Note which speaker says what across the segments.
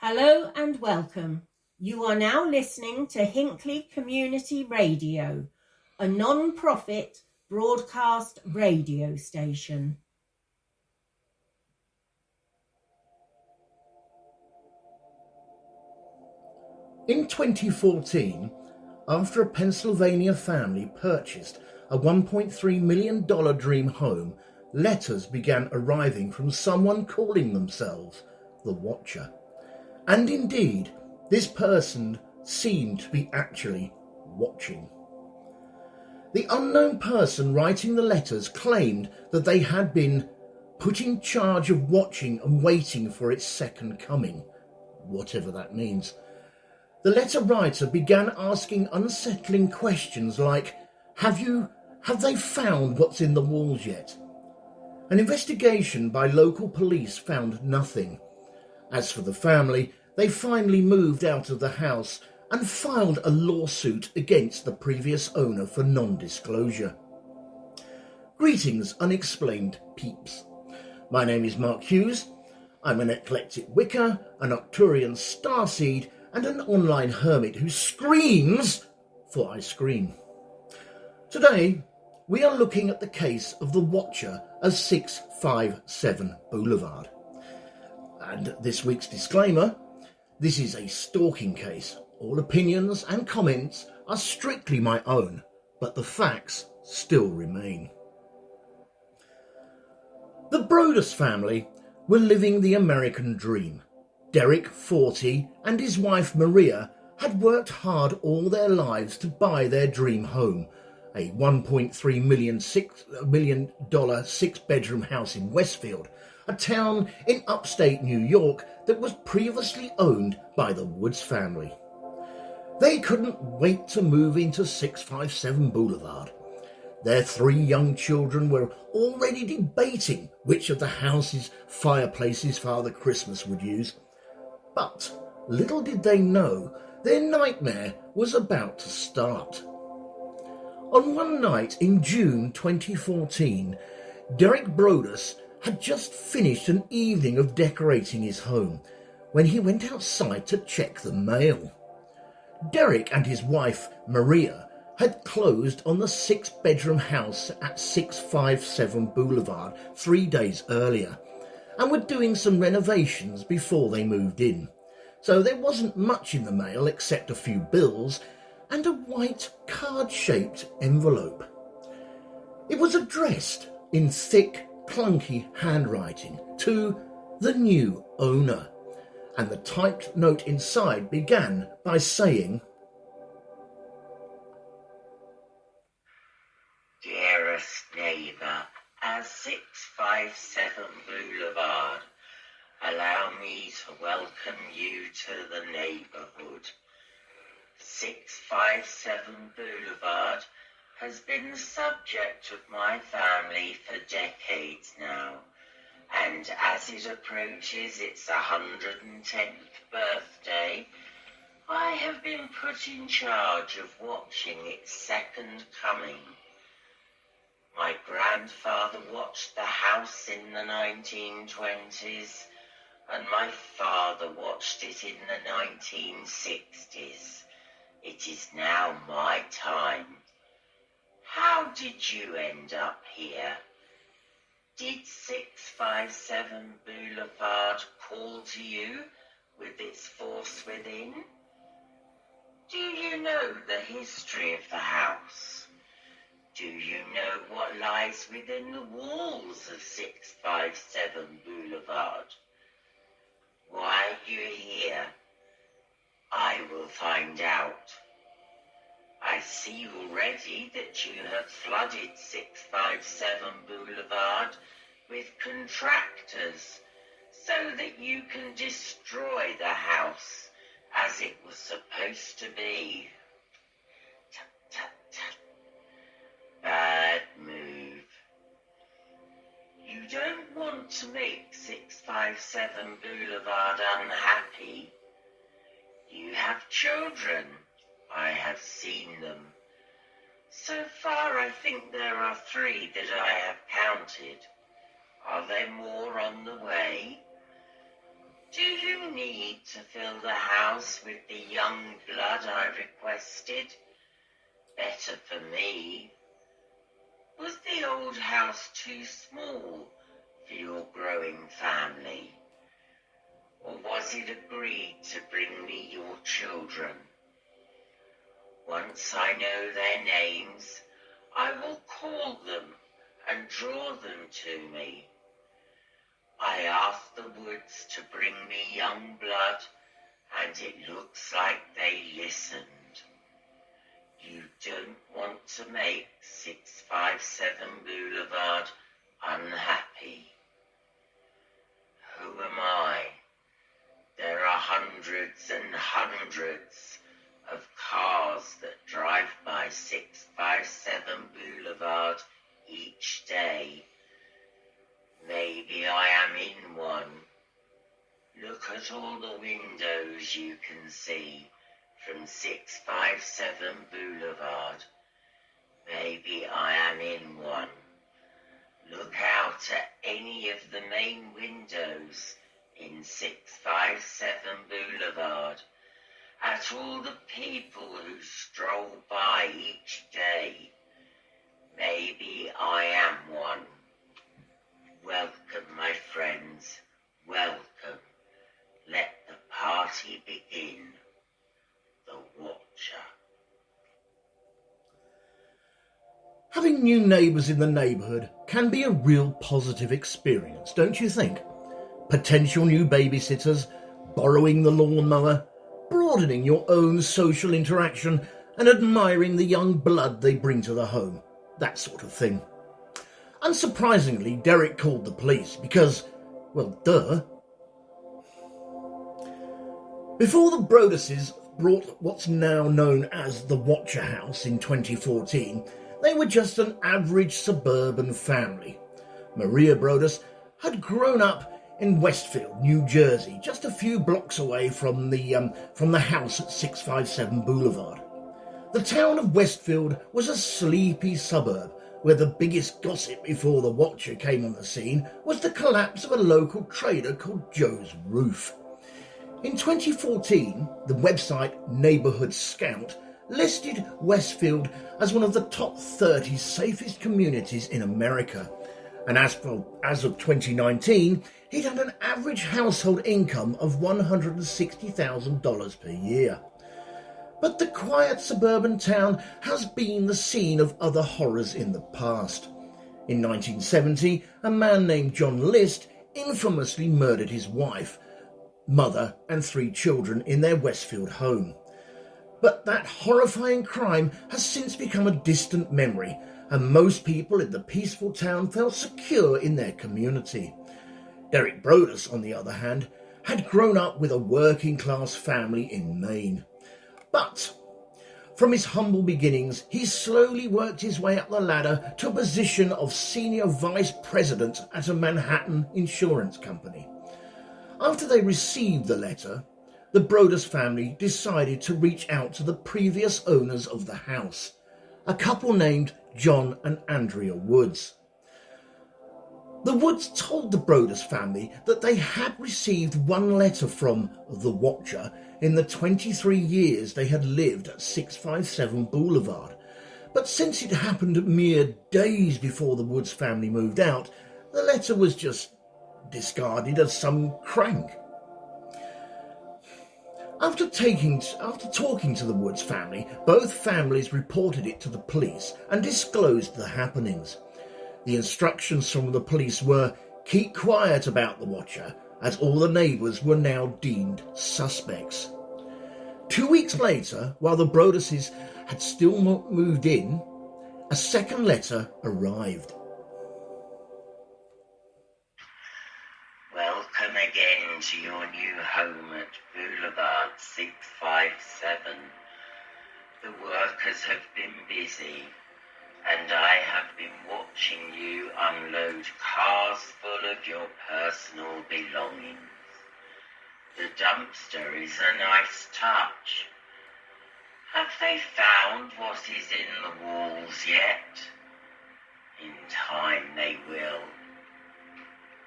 Speaker 1: Hello and welcome. You are now listening to Hinckley Community Radio, a non-profit broadcast radio station.
Speaker 2: In 2014, after a Pennsylvania family purchased a $1.3 million dream home, letters began arriving from someone calling themselves the Watcher. And indeed, this person seemed to be actually watching. The unknown person writing the letters claimed that they had been put in charge of watching and waiting for its second coming, whatever that means. The letter writer began asking unsettling questions like, have they found what's in the walls yet? An investigation by local police found nothing. As for the family, they finally moved out of the house and filed a lawsuit against the previous owner for non-disclosure. Greetings, Unexplained peeps. My name is Mark Hughes. I'm an eclectic Wicca, an Arcturian starseed, and an online hermit who screams for ice cream. Today, we are looking at the case of the Watcher of 657 Boulevard. And this week's disclaimer, this is a stalking case. All opinions and comments are strictly my own, but the facts still remain. The Broaddus family were living the American dream. Derek, 40, and his wife Maria had worked hard all their lives to buy their dream home, a $1.3 million six-bedroom house in Westfield, a town in upstate New York that was previously owned by the Woods family. They couldn't wait to move into 657 Boulevard. Their 3 young children were already debating which of the house's fireplaces Father Christmas would use. But little did they know their nightmare was about to start. On one night in June 2014, Derek Broaddus had just finished an evening of decorating his home when he went outside to check the mail. Derek and his wife Maria had closed on the 6-bedroom house at 657 Boulevard 3 days earlier, and were doing some renovations before they moved in. So there wasn't much in the mail except a few bills and a white card-shaped envelope. It was addressed in thick, clunky handwriting to the new owner, and the typed note inside began by saying,
Speaker 3: Dearest neighbour, as 657 Boulevard, allow me to welcome you to the neighbourhood. 657 Boulevard has been the subject of my family for decades now, and as it approaches its 110th birthday, I have been put in charge of watching its second coming. My grandfather watched the house in the 1920s, and my father watched it in the 1960s. It is now my time. How did you end up here? Did 657 Boulevard call to you with its force within? Do you know the history of the house? Do you know what lies within the walls of 657 Boulevard? Why are you here? I will find out. I see already that you have flooded 657 Boulevard with contractors so that you can destroy the house as it was supposed to be. Tut, tut, tut. Bad move. You don't want to make 657 Boulevard unhappy. You have children. I have seen them. So far, I think there are 3 that I have counted. Are there more on the way? Do you need to fill the house with the young blood I requested? Better for me. Was the old house too small for your growing family? Or was it agreed to bring me your children? Once I know their names, I will call them and draw them to me. I asked the woods to bring me young blood, and it looks like they listened. You don't want to make 657 Boulevard unhappy. Who am I? There are hundreds and hundreds of cars that drive by 657 Boulevard each day. Maybe I am in one. Look at all the windows you can see from 657 Boulevard. Maybe I am in one. Look out at any of the main windows in 657 Boulevard, at all the people who stroll by each day. Maybe I am one. Welcome, my friends, welcome. Let the party begin. The Watcher.
Speaker 2: Having new neighbours in the neighbourhood can be a real positive experience, don't you think? Potential new babysitters, borrowing the lawnmower, broadening your own social interaction and admiring the young blood they bring to the home, that sort of thing. Unsurprisingly, Derek called the police because, well, duh. Before the Broadduses brought what's now known as the Watcher House in 2014, they were just an average suburban family. Maria Broaddus had grown up in Westfield, New Jersey, just a few blocks away from the house at 657 Boulevard. The town of Westfield was a sleepy suburb where the biggest gossip before the Watcher came on the scene was the collapse of a local trader called Joe's Roof. In 2014, the website Neighborhood Scout listed Westfield as one of the top 30 safest communities in America. And as of 2019, he'd had an average household income of $160,000 per year. But the quiet suburban town has been the scene of other horrors in the past. In 1970, a man named John List infamously murdered his wife, mother and 3 children in their Westfield home. But that horrifying crime has since become a distant memory, and most people in the peaceful town felt secure in their community. Derek Broaddus, on the other hand, had grown up with a working-class family in Maine. But from his humble beginnings, he slowly worked his way up the ladder to a position of senior vice president at a Manhattan insurance company. After they received the letter, the Broaddus family decided to reach out to the previous owners of the house, a couple named John and Andrea Woods. The Woods told the Broaddus family that they had received one letter from the Watcher in the 23 years they had lived at 657 Boulevard, but since it happened mere days before the Woods family moved out, the letter was just discarded as some crank. After talking to the Woods family, both families reported it to the police and disclosed the happenings. The instructions from the police were, keep quiet about the Watcher, as all the neighbours were now deemed suspects. 2 weeks later, while the Broadduses had still not moved in, a second letter arrived.
Speaker 3: Welcome again to your new home at Boulevard 657. The workers have been busy, and I have been watching you unload cars full of your personal belongings. The dumpster is a nice touch. Have they found what is in the walls yet? In time they will.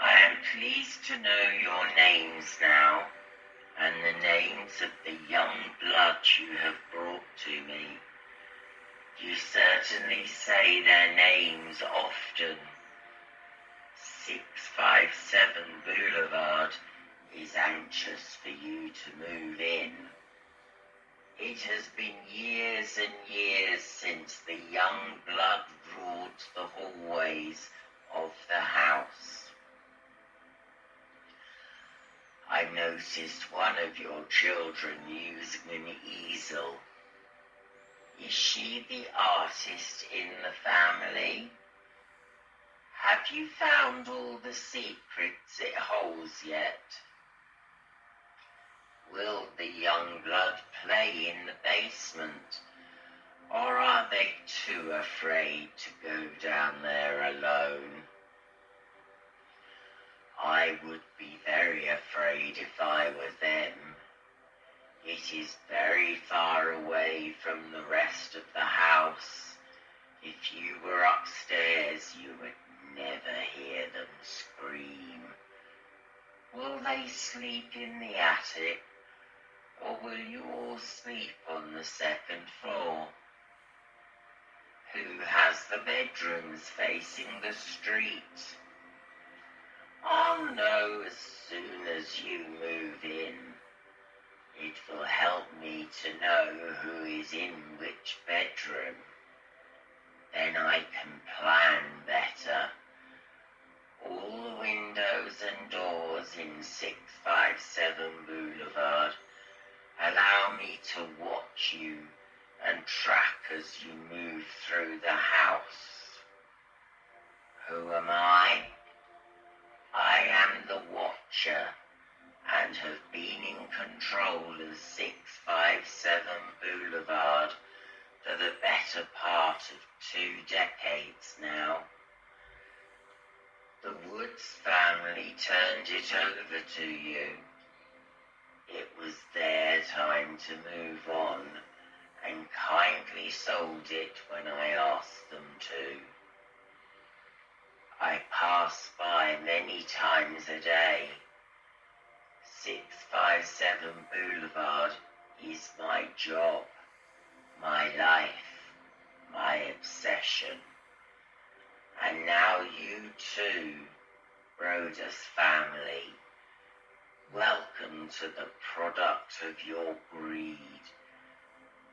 Speaker 3: I am pleased to know your names now, certainly say their names often. 657 Boulevard is anxious for you to move in. It has been years and years since the young blood ruled the hallways of the house. I noticed one of your children using an easel. Is she the artist in the family? Have you found all the secrets it holds yet? Will the young blood play in the basement, or are they too afraid to go down there alone? I would be very afraid if I were them. It is very far away from the rest of the house. If you were upstairs, you would never hear them scream. Will they sleep in the attic, or will you all sleep on the second floor? Who has the bedrooms facing the street? I'll know as soon as you move in. It will help me to know who is in which bedroom. Then I can plan better. All the windows and doors in 657 Boulevard allow me to watch you and track as you move through the house. Who am I? I am the Watcher and have been in control of 657 Boulevard for the better part of 2 decades now. The Woods family turned it over to you. It was their time to move on and kindly sold it when I asked them to. I pass by many times a day. 657 Boulevard is my job, my life, my obsession. And now you too, Broaddus family, welcome to the product of your greed.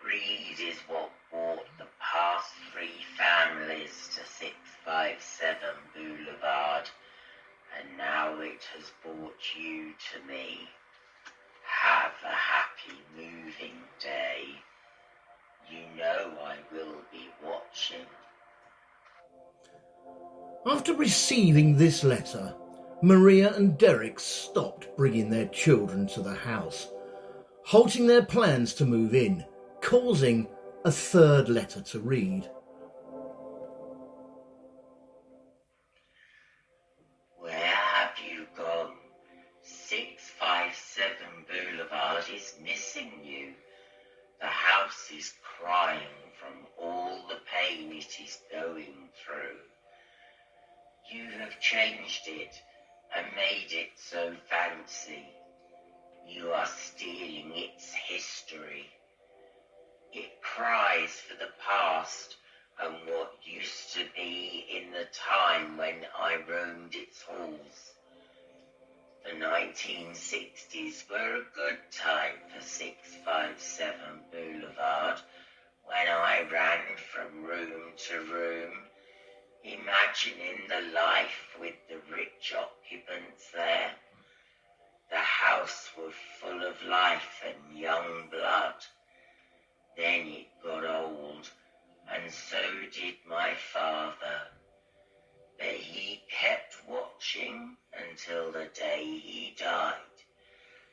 Speaker 3: Greed is what brought the past 3 families to 657 Boulevard, and now it has brought you to me. Have a happy moving day. You know I will be watching.
Speaker 2: After receiving this letter, Maria and Derek stopped bringing their children to the house, halting their plans to move in, causing a 3rd letter to read.
Speaker 3: Where have you gone? 657 Boulevard is missing you. The house is crying from all the pain it is going through. You have changed it and made it so fancy. You are stealing its history. It cries for the past and what used to be in the time when I roamed its halls. The 1960s were a good time for 657 Boulevard when I ran from room to room, imagining the life with the rich occupants there. The house was full of life and young blood. Then it got old, and so did my father. But he kept watching until the day he died.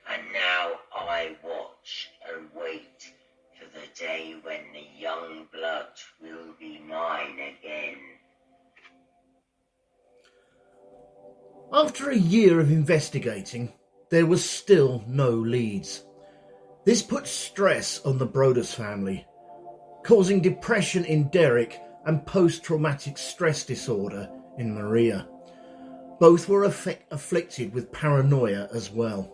Speaker 3: And now I watch and wait for the day when the young blood will be mine again.
Speaker 2: After a year of investigating, there was still no leads. This put stress on the Broaddus family, causing depression in Derek and post-traumatic stress disorder in Maria. Both were afflicted with paranoia as well.